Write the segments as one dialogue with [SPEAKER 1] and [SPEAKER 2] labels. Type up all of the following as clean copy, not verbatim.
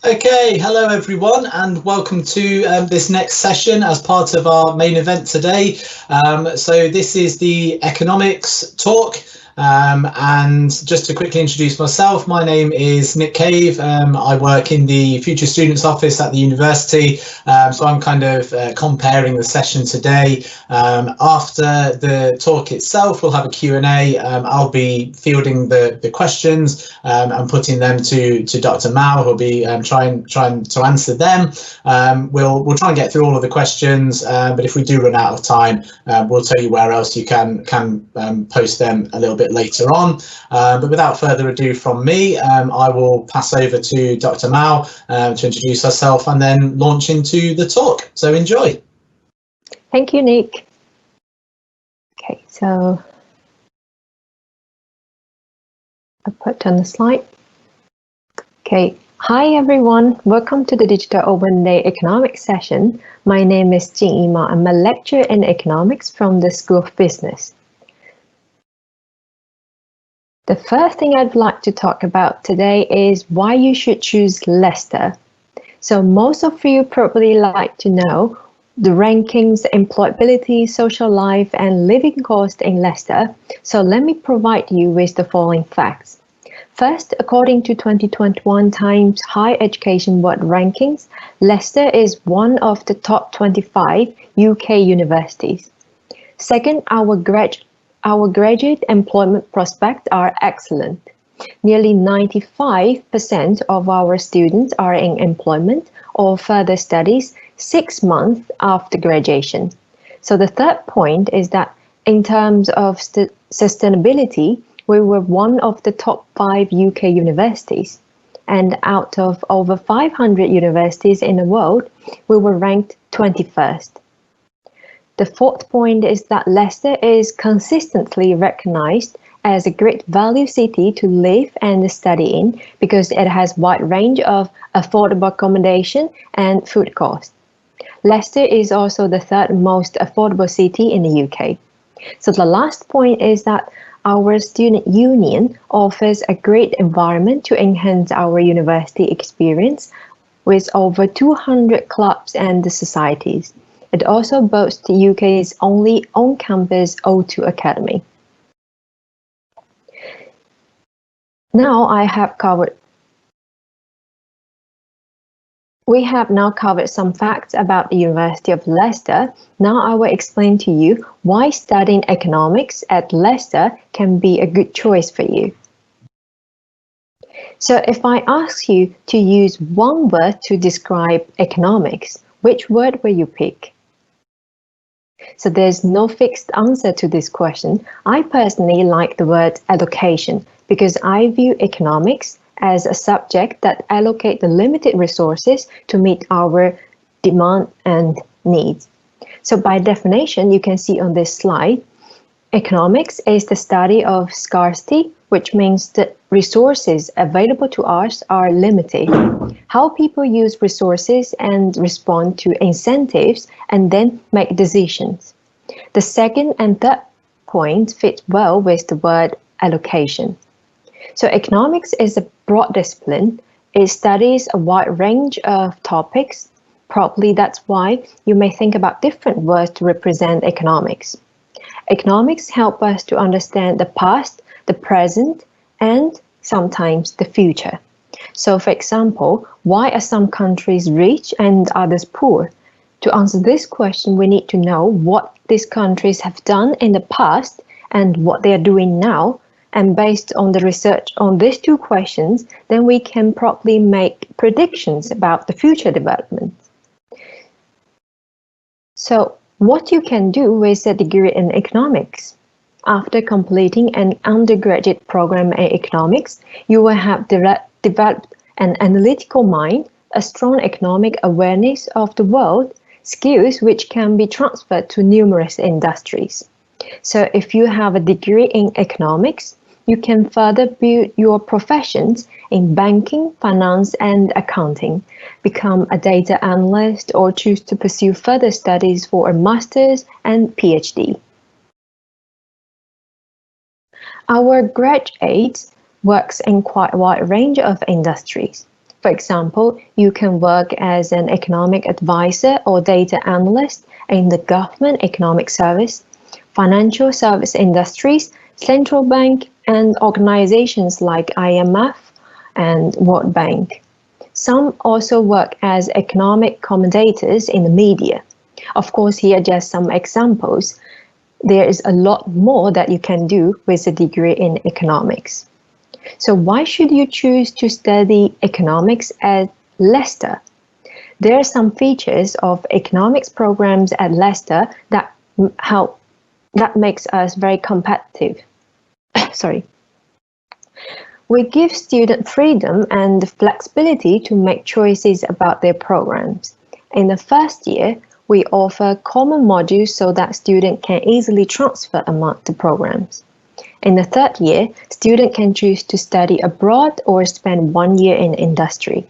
[SPEAKER 1] Okay, hello everyone, and welcome to this next session as part of our main event today. So this is the economics talk. And just to quickly introduce myself, my name is Nick Cave. I work in the Future Students Office at the university. So I'm kind of comparing the session today. After the talk itself, we'll have a Q&A. I'll be fielding the questions and putting them to Dr. Mao, who'll be trying to answer them. We'll try and get through all of the questions, but if we do run out of time, we'll tell you where else you can post them a little bit later on. But without further ado from me, I will pass over to Dr. Mao to introduce herself and then launch into the talk. So enjoy.
[SPEAKER 2] Thank you, Nick. Okay, so I'll put on the slide. Okay, hi everyone. Welcome to the Digital Open Day Economics session. My name is Jing Yima. I'm a lecturer in economics from the School of Business. The first thing I'd like to talk about today is why you should choose Leicester. So most of you probably like to know the rankings, employability, social life, and living cost in Leicester. So let me provide you with the following facts. First, according to 2021 Times Higher Education World Rankings, Leicester is one of the top 25 UK universities. Second, our graduate employment prospects are excellent. Nearly 95% of our students are in employment or further studies 6 months after graduation. So the third point is that in terms of sustainability, we were one of the top 5 UK universities. And out of over 500 universities in the world, we were ranked 21st. The fourth point is that Leicester is consistently recognized as a great value city to live and study in because it has a wide range of affordable accommodation and food costs. Leicester is also the third most affordable city in the UK. So the last point is that our student union offers a great environment to enhance our university experience with over 200 clubs and societies. It also boasts the UK's only on-campus O2 Academy. We have now covered some facts about the University of Leicester. Now I will explain to you why studying economics at Leicester can be a good choice for you. So if I ask you to use one word to describe economics, which word will you pick? So there's no fixed answer to this question. I personally like the word allocation because I view economics as a subject that allocates the limited resources to meet our demand and needs. So by definition, you can see on this slide, economics is the study of scarcity, which means that resources available to us are limited. How people use resources and respond to incentives and then make decisions. The second and third point fit well with the word allocation. So economics is a broad discipline. It studies a wide range of topics. Probably that's why you may think about different words to represent economics. Economics help us to understand the past, the present, and sometimes the future. So for example, why are some countries rich and others poor? To answer this question, we need to know what these countries have done in the past and what they are doing now. And based on the research on these two questions, then we can probably make predictions about the future development. So what you can do with a degree in economics. After completing an undergraduate program in economics, you will have developed an analytical mind, a strong economic awareness of the world, skills which can be transferred to numerous industries. So if you have a degree in economics, you can further build your professions in banking, finance, and accounting, become a data analyst, or choose to pursue further studies for a master's and PhD. Our graduates works in quite a wide range of industries. For example, you can work as an economic advisor or data analyst in the government economic service, financial service industries, central bank, and organizations like IMF and World Bank. Some also work as economic commentators in the media. Of course, here are just some examples. There is a lot more that you can do with a degree in economics. So why should you choose to study economics at Leicester? There are some features of economics programs at Leicester that makes us very competitive. Sorry. We give students freedom and flexibility to make choices about their programs. In the first year, we offer common modules so that students can easily transfer among the programs. In the third year, students can choose to study abroad or spend 1 year in industry.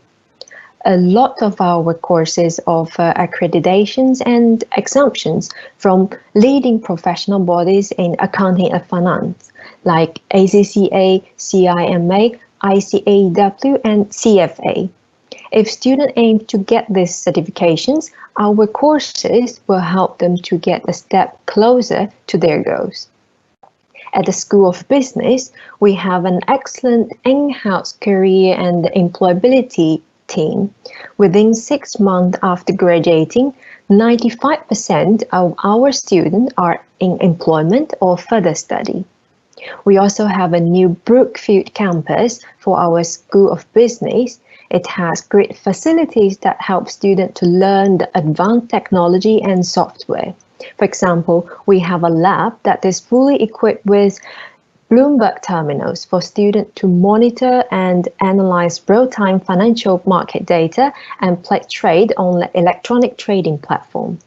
[SPEAKER 2] A lot of our courses offer accreditations and exemptions from leading professional bodies in accounting and finance, like ACCA, CIMA, ICAEW, and CFA. If students aim to get these certifications, our courses will help them to get a step closer to their goals. At the School of Business, we have an excellent in-house career and employability team. Within 6 months after graduating, 95% of our students are in employment or further study. We also have a new Brookfield campus for our School of Business. It has great facilities that help students to learn the advanced technology and software. For example, we have a lab that is fully equipped with Bloomberg terminals for students to monitor and analyze real-time financial market data and place trade on the electronic trading platform.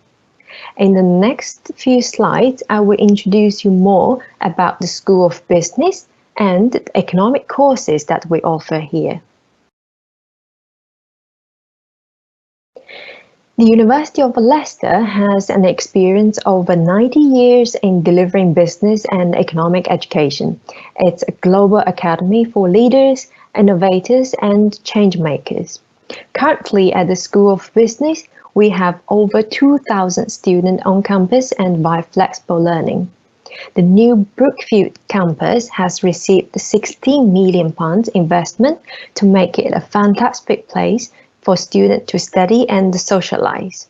[SPEAKER 2] In the next few slides, I will introduce you more about the School of Business and the economic courses that we offer here. The University of Leicester has an experience of over 90 years in delivering business and economic education. It's a global academy for leaders, innovators, and change makers. Currently at the School of Business, we have over 2,000 students on campus and by flexible learning. The new Brookfield campus has received the £16 million investment to make it a fantastic place for students to study and socialize.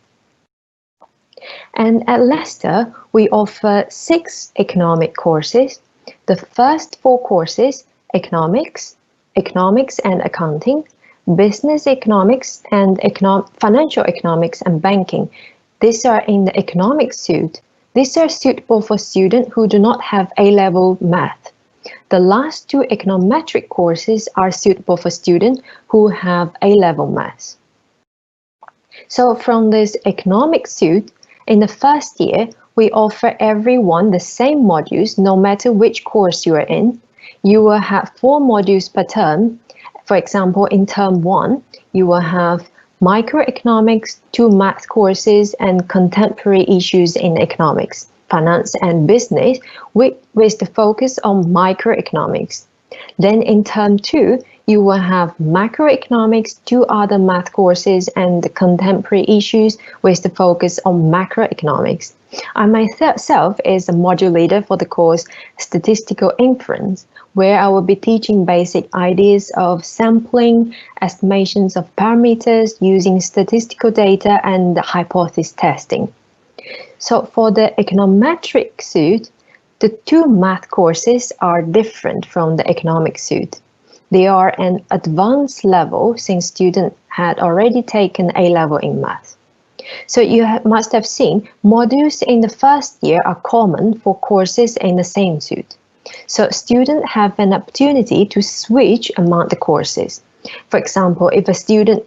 [SPEAKER 2] And at Leicester, we offer 6 economic courses. The first 4 courses, economics and accounting, business economics, and financial economics and banking. These are in the economic suite. These are suitable for students who do not have A-level math. The last 2 econometric courses are suitable for students who have A-level maths. So from this economic suite, in the first year, we offer everyone the same modules no matter which course you are in. You will have 4 modules per term. For example, in term 1, you will have microeconomics, 2 math courses, and contemporary issues in economics, finance and business with the focus on microeconomics. Then in term 2, you will have macroeconomics, 2 other math courses, and the contemporary issues with the focus on macroeconomics. I myself is a module leader for the course Statistical Inference, where I will be teaching basic ideas of sampling, estimations of parameters using statistical data, and hypothesis testing. So for the econometric suite, the 2 math courses are different from the economic suite. They are an advanced level since students had already taken A-level in math. So you must have seen modules in the first year are common for courses in the same suite. So students have an opportunity to switch among the courses. For example, if a student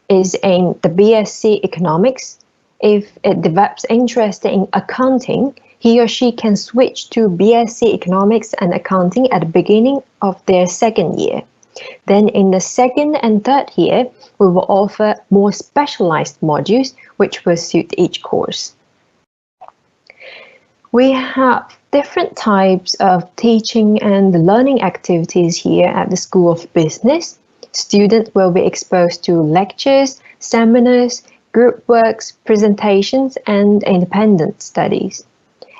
[SPEAKER 2] is in the BSc Economics, if it develops interest in accounting, he or she can switch to BSc Economics and Accounting at the beginning of their second year. Then in the second and third year, we will offer more specialized modules which will suit each course. We have different types of teaching and learning activities here at the School of Business. Students will be exposed to lectures, seminars, group works, presentations, and independent studies.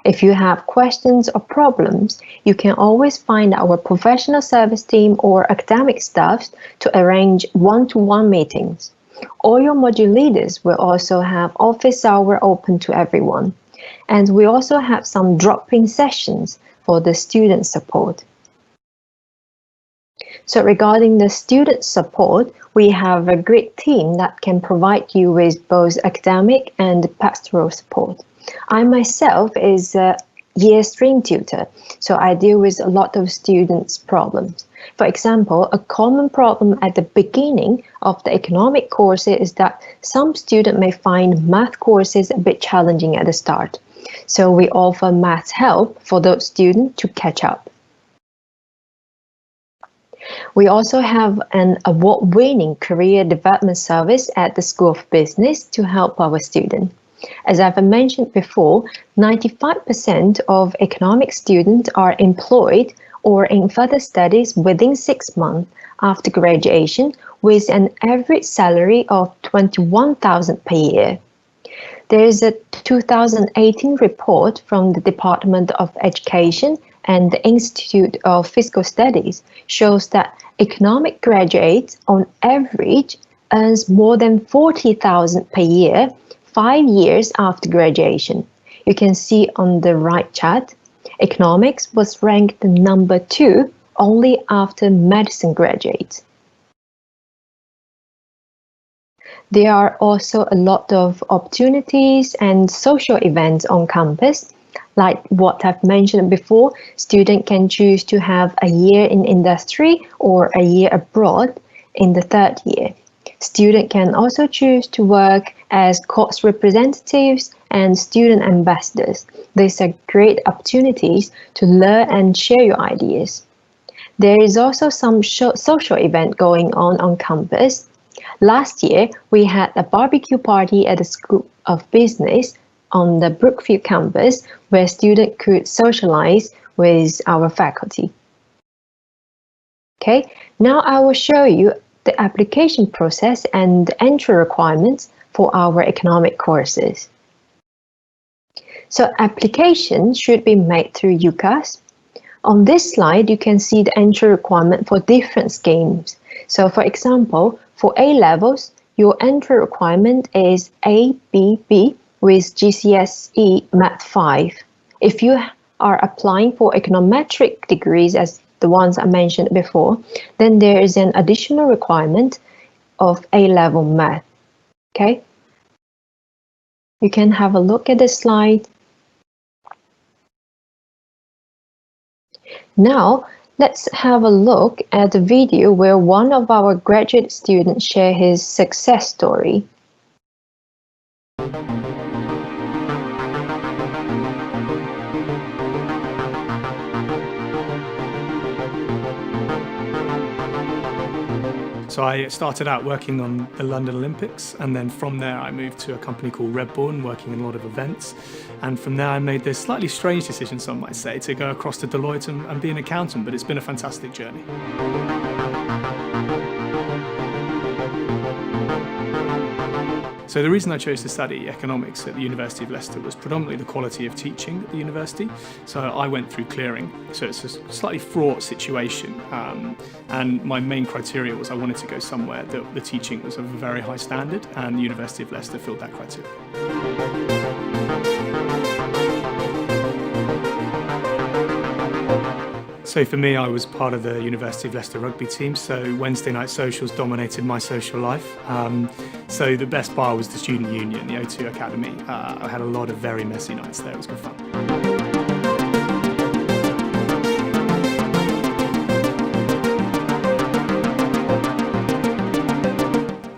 [SPEAKER 2] If you have questions or problems, you can always find our professional service team or academic staff to arrange one-to-one meetings. All your module leaders will also have office hour open to everyone. And we also have some drop-in sessions for the student support. So regarding the student support, we have a great team that can provide you with both academic and pastoral support. I myself is a year stream tutor, so I deal with a lot of students' problems. For example, a common problem at the beginning of the economic course is that some students may find math courses a bit challenging at the start. So we offer math help for those students to catch up. We also have an award-winning career development service at the School of Business to help our students. As I've mentioned before, 95% of economic students are employed or in further studies within 6 months after graduation with an average salary of $21,000 per year. There is a 2018 report from the Department of Education and the Institute of Fiscal Studies shows that economic graduates on average earns more than $40,000 per year 5 years after graduation. You can see on the right chart, economics was ranked number 2 only after medicine graduates. There are also a lot of opportunities and social events on campus. Like what I've mentioned before, students can choose to have a year in industry or a year abroad in the 3rd year. Students can also choose to work as course representatives and student ambassadors. These are great opportunities to learn and share your ideas. There is also some social event going on campus. Last year, we had a barbecue party at the School of Business on the Brookfield campus where students could socialize with our faculty. Okay, now I will show you the application process and entry requirements for our economic courses. So application should be made through UCAS. On this slide, you can see the entry requirement for different schemes. So for example, for A-levels, your entry requirement is ABB with GCSE Math 5. If you are applying for econometric degrees as the ones I mentioned before, then there is an additional requirement of A-level math. Okay? You can have a look at the slide. Now, let's have a look at the video where one of our graduate students share his success story.
[SPEAKER 3] So I started out working on the London Olympics, and then from there I moved to a company called Redbourne, working in a lot of events. And from there I made this slightly strange decision, some might say, to go across to Deloitte and be an accountant, but it's been a fantastic journey. So the reason I chose to study economics at the University of Leicester was predominantly the quality of teaching at the university. So I went through clearing, so it's a slightly fraught situation. And my main criteria was I wanted to go somewhere that the teaching was of a very high standard, and the University of Leicester filled that criteria. So for me, I was part of the University of Leicester rugby team, so Wednesday night socials dominated my social life. So the best bar was the Student Union, the O2 Academy. I had a lot of very messy nights there, it was good fun.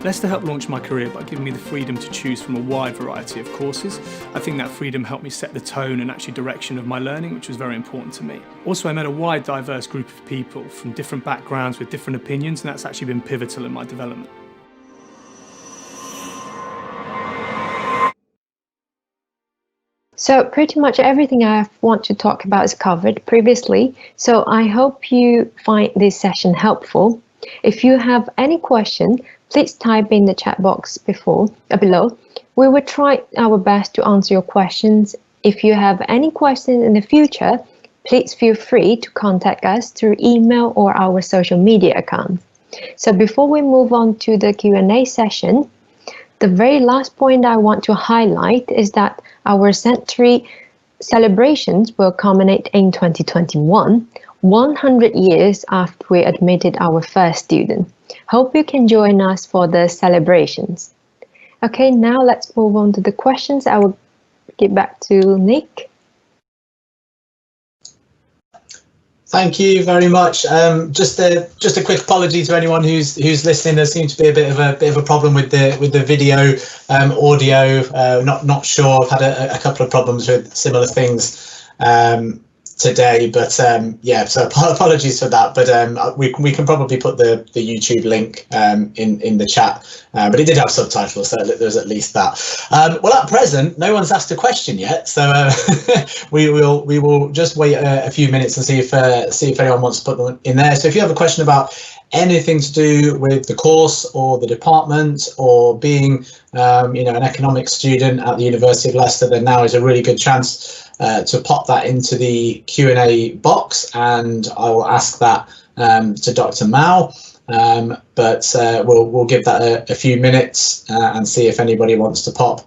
[SPEAKER 3] Leicester helped launch my career by giving me the freedom to choose from a wide variety of courses. I think that freedom helped me set the tone and actually direction of my learning, which was very important to me. Also, I met a wide, diverse group of people from different backgrounds with different opinions, and that's actually been pivotal in my development.
[SPEAKER 2] So pretty much everything I want to talk about is covered previously, so I hope you find this session helpful. If you have any question, please type in the chat box below. We will try our best to answer your questions. If you have any questions in the future, please feel free to contact us through email or our social media accounts. So before we move on to the Q&A session, the very last point I want to highlight is that our centenary celebrations will culminate in 2021, 100 years after we admitted our first student. Hope you can join us for the celebrations. Okay, now let's move on to the questions. I will get back to Nick.
[SPEAKER 1] Thank you very much. Just a quick apology to anyone who's listening. There seems to be a bit of a problem with the video, audio. Not sure. I've had a couple of problems with similar things today, but yeah. So apologies for that. But we can probably put the YouTube link in the chat. But it did have subtitles, so there's at least that. Well, at present, no one's asked a question yet, so we will just wait a few minutes and see if anyone wants to put them in there. So if you have a question about anything to do with the course or the department or being an economics student at the University of Leicester, then now is a really good chance to pop that into the Q&A box, and I will ask that to Dr. Mao. But we'll give that a few minutes and see if anybody wants to pop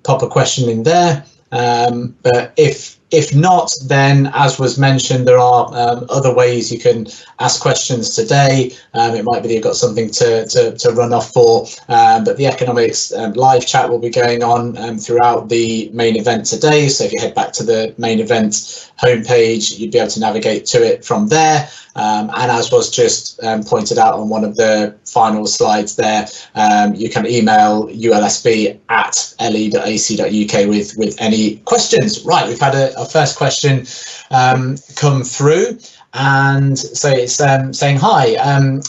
[SPEAKER 1] a question in there. But if not, then as was mentioned, there are other ways you can ask questions today. It might be that you've got something to run off for, but the economics live chat will be going on throughout the main event today. So if you head back to the main event homepage, you'd be able to navigate to it from there. And as was just pointed out on one of the final slides there, you can email ulsb@le.ac.uk with any questions. Right, we've had a first question come through, and so it's saying, hi,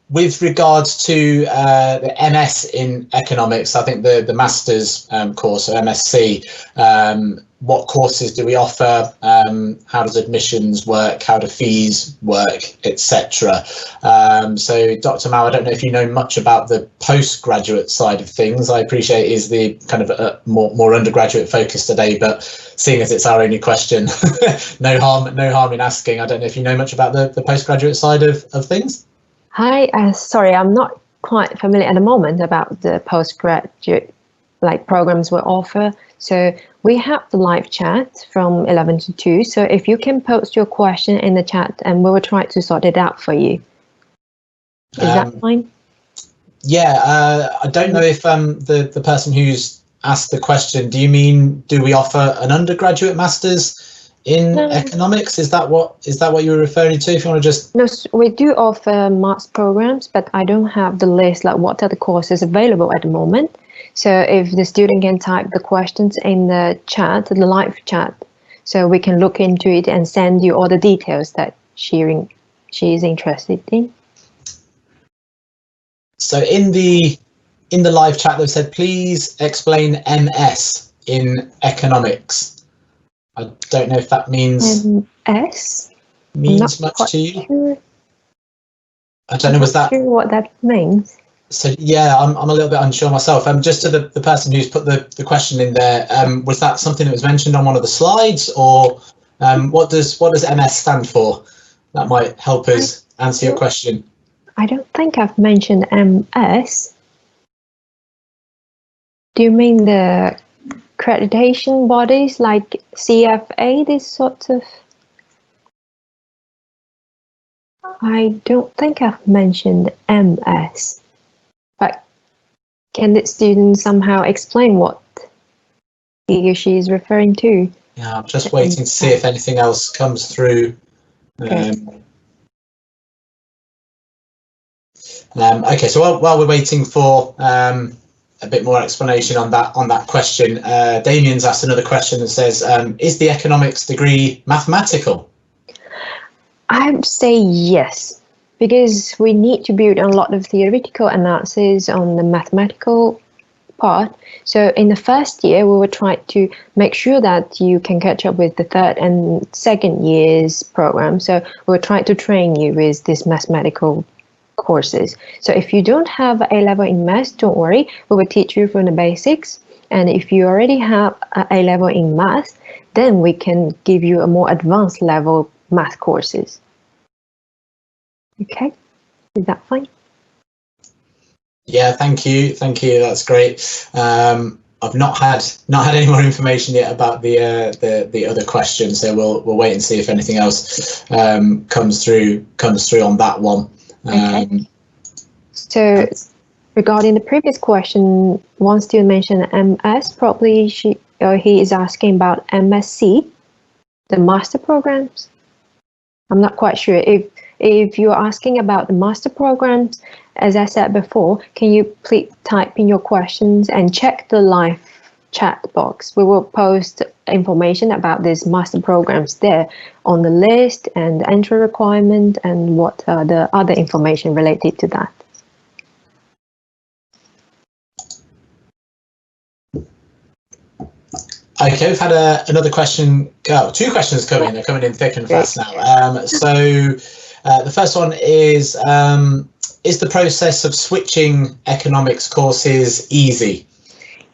[SPEAKER 1] with regards to the MS in economics, I think the master's course, or MSc, what courses do we offer? How does admissions work? How do fees work, etc.? So Dr. Mao, I don't know if you know much about the postgraduate side of things. I appreciate is the kind of more undergraduate focus today, but seeing as it's our only question, no harm in asking. I don't know if you know much about the postgraduate side of things.
[SPEAKER 2] Hi, sorry, I'm not quite familiar at the moment about the postgraduate programs we offer. So we have the live chat from 11 to 2. So if you can post your question in the chat, and we will try to sort it out for you. Is that fine?
[SPEAKER 1] Yeah, I don't know if the person who's asked the question, do you mean, do we offer an undergraduate master's in economics? Is that what you were referring to? If you want to just...
[SPEAKER 2] No, we do offer master's programs, but I don't have the list, what are the courses available at the moment. So if the student can type the questions in the chat, the live chat, so we can look into it and send you all the details that she is interested in.
[SPEAKER 1] So in the live chat, they've said, please explain MS in economics. I don't know if that means means much to you.
[SPEAKER 2] Sure.
[SPEAKER 1] I don't know. Was that
[SPEAKER 2] sure what that means?
[SPEAKER 1] So yeah, I'm a little bit unsure myself. Just to the person who's put the question in there, was that something that was mentioned on one of the slides, or what does MS stand for? That might help us answer your question.
[SPEAKER 2] I don't think I've mentioned MS. Do you mean the accreditation bodies like CFA, this sort of? I don't think I've mentioned MS. But can the student somehow explain what he or she is referring to?
[SPEAKER 1] Yeah, I'm just waiting to see if anything else comes through. Okay, so while we're waiting for a bit more explanation on that question, Damien's asked another question that says, is the economics degree mathematical?
[SPEAKER 2] I would say yes, because we need to build a lot of theoretical analysis on the mathematical part. So in the first year, we will try to make sure that you can catch up with the third and second year's program. So we'll try to train you with this mathematical courses. So if you don't have A-level in math, don't worry, we will teach you from the basics. And if you already have A-level in math, then we can give you a more advanced level math courses. Okay, is that fine?
[SPEAKER 1] Yeah, thank you. That's great. I've not had any more information yet about the other question, so we'll wait and see if anything else comes through on that one.
[SPEAKER 2] Okay. So regarding the previous question, one student mentioned MS. Probably he is asking about MSc, the master programs. I'm not quite sure. If you're asking about the master programs, as I said before, can you please type in your questions and check the live chat box? We will post information about these master programs there on the list and the entry requirement and what the other information related to that.
[SPEAKER 1] Okay, we've had another question. Two questions coming. They're coming in thick and fast now. So the first one is the process of switching economics courses easy?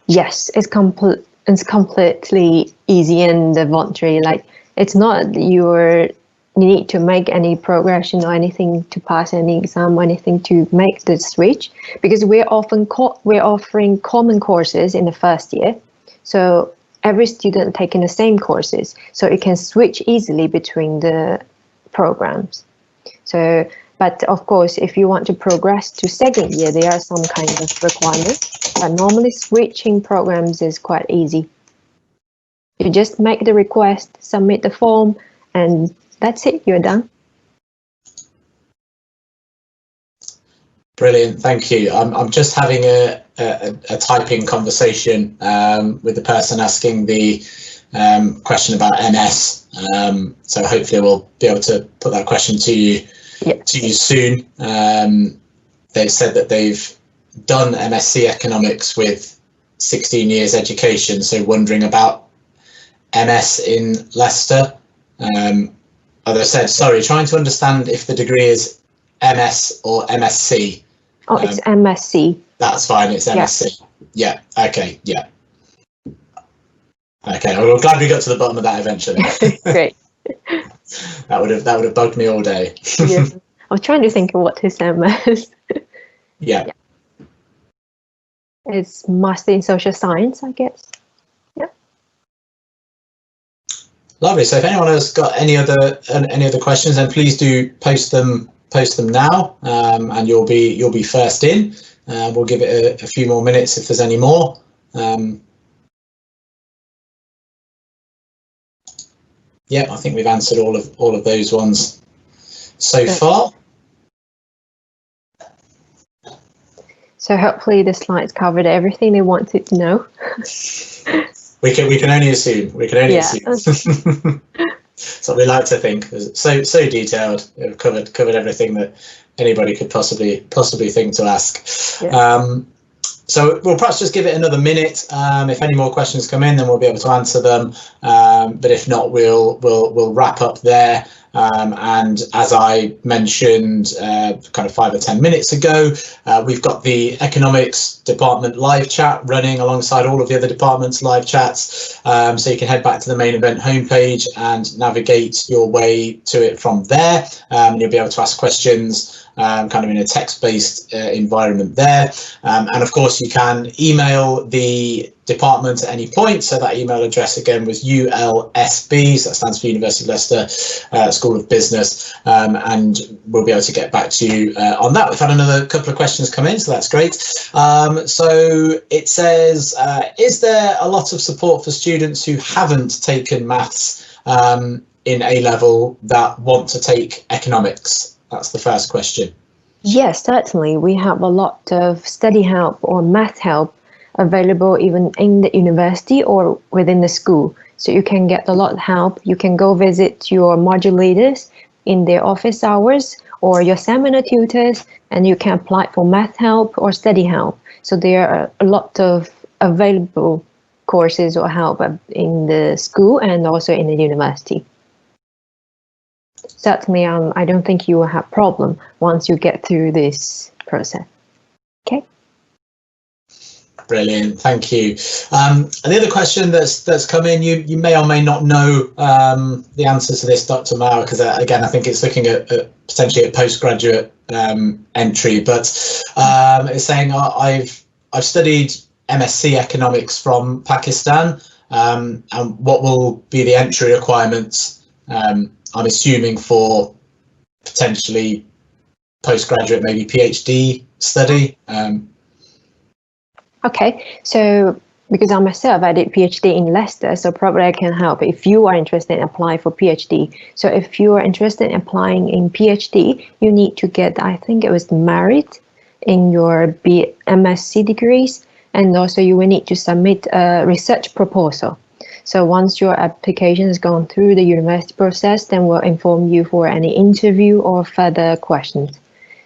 [SPEAKER 2] Yes, it's completely easy and voluntary. Like, it's not you need to make any progression or anything to pass any exam or anything to make the switch, because we're offering common courses in the first year. So every student taking the same courses, so it can switch easily between the programs. So, but of course, if you want to progress to second year, there are some kind of requirements. But normally switching programs is quite easy. You just make the request, submit the form, and that's it, you're done.
[SPEAKER 1] Brilliant, thank you. I'm just having a typing conversation with the person asking the question about MS. So hopefully we'll be able to put that question to you soon. They've said that they've done MSc Economics with 16 years education, so wondering about MS in Leicester. As I said, sorry, trying to understand if the degree is MS or MSc.
[SPEAKER 2] Oh, it's MSc.
[SPEAKER 1] That's fine, it's MSc. Yeah, okay, yeah. Okay, well, I'm glad we got to the bottom of that eventually.
[SPEAKER 2] Great.
[SPEAKER 1] That would have bugged me all day.
[SPEAKER 2] Yeah. I was trying to think of what is MS.
[SPEAKER 1] Yeah.
[SPEAKER 2] It's Master in Social Science, I guess. Yeah.
[SPEAKER 1] Lovely. So if anyone has got any other questions, then please do post them now, and you'll be first in. We'll give it a few more minutes if there's any more. Yeah, I think we've answered all of those ones so far.
[SPEAKER 2] So hopefully the slides covered everything they wanted to know.
[SPEAKER 1] We can only assume. assume. That's what we like to think. So detailed. We've covered everything that anybody could possibly think to ask. Yeah. So we'll perhaps just give it another minute. If any more questions come in, then we'll be able to answer them. But if not, we'll wrap up there. And as I mentioned kind of 5 or 10 minutes ago, we've got the economics department live chat running alongside all of the other departments' live chats. So you can head back to the main event homepage and navigate your way to it from there. You'll be able to ask questions kind of in a text-based environment there. And of course, you can email the department at any point. So that email address again was ULSB, so that stands for University of Leicester School of Business, and we'll be able to get back to you on that. We've had another couple of questions come in, so that's great. So it says, is there a lot of support for students who haven't taken maths in A-level that want to take economics? That's the first question.
[SPEAKER 2] Yes, certainly. We have a lot of study help or math help available even in the university or within the school. So you can get a lot of help. You can go visit your module leaders in their office hours or your seminar tutors, and you can apply for math help or study help. So there are a lot of available courses or help in the school and also in the university. certainly I don't think you will have problem once you get through this process. Okay.
[SPEAKER 1] Brilliant, thank you. And the other question that's come in, you may or may not know the answer to this, Dr. Maurer, because again, I think it's looking at potentially at postgraduate entry, but it's saying I've studied MSc economics from Pakistan, and what will be the entry requirements? I'm assuming for potentially postgraduate, maybe PhD study.
[SPEAKER 2] Okay, so because I myself, I did PhD in Leicester, so probably I can help if you are interested in applying for PhD. So if you are interested in applying in PhD, you need to get, I think it was merit in your MSc degrees, and also you will need to submit a research proposal. So once your application has gone through the university process, then we'll inform you for any interview or further questions.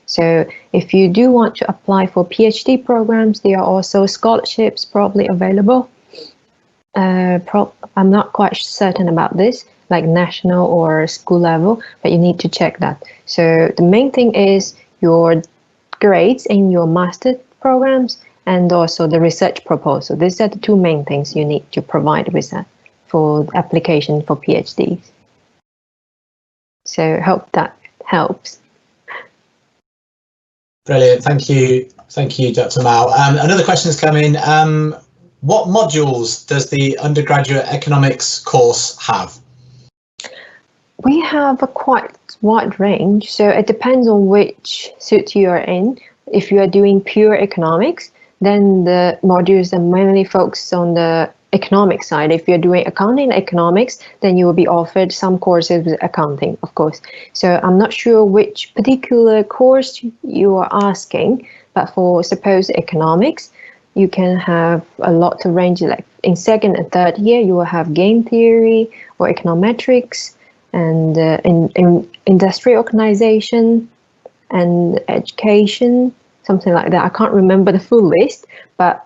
[SPEAKER 2] So if you do want to apply for PhD programs, there are also scholarships probably available. I'm not quite certain about this, like national or school level, but you need to check that. So the main thing is your grades in your master programs and also the research proposal. These are the two main things you need to provide with that for application for PhDs. So hope that helps.
[SPEAKER 1] Brilliant, thank you, Dr. Mao. Another question has come in. What modules does the undergraduate economics course have?
[SPEAKER 2] We have a quite wide range, so it depends on which suit you are in. If you are doing pure economics, then the modules are mainly focused on the economic side. If you're doing accounting and economics, then you will be offered some courses with accounting, of course. So I'm not sure which particular course you are asking, but for suppose economics, you can have a lot of range. Like in second and third year, you will have game theory or econometrics, and in industry organization and education, something like that. I can't remember the full list, but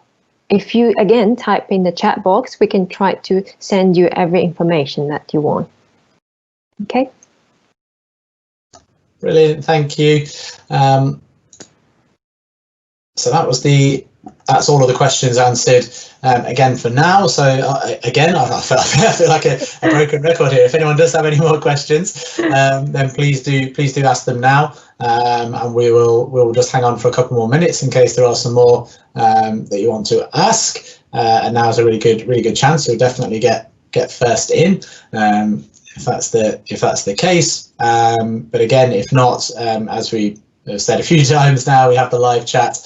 [SPEAKER 2] if you again type in the chat box, we can try to send you every information that you want. Okay.
[SPEAKER 1] Brilliant, thank you. So that's all of the questions answered again for now. So again, I feel like a broken record here. If anyone does have any more questions, then please do ask them now, and we'll just hang on for a couple more minutes in case there are some more that you want to ask. And now is a really good chance. You'll definitely get first in if that's the case. But again, if not, as I've said a few times now, we have the live chat,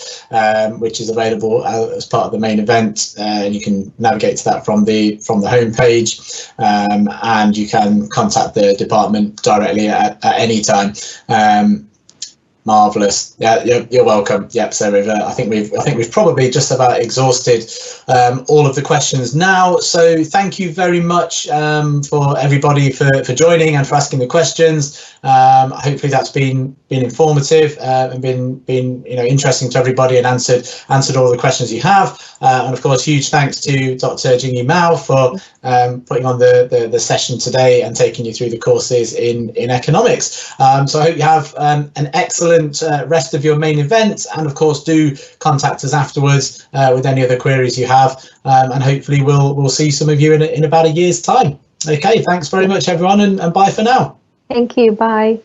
[SPEAKER 1] which is available as part of the main event, and you can navigate to that from the home page, and you can contact the department directly at any time. Marvelous. Yeah, you're welcome. Yep. So I think we've probably just about exhausted all of the questions now. So thank you very much for everybody for joining and for asking the questions. Hopefully that's been informative and been interesting to everybody and answered all the questions you have. And of course, huge thanks to Dr. Jingyi Mao for putting on the session today and taking you through the courses in economics. So I hope you have an excellent rest of your main event, and of course do contact us afterwards with any other queries you have, and hopefully we'll see some of you in about a year's time. Okay, thanks very much everyone, and bye for now.
[SPEAKER 2] Thank you, bye.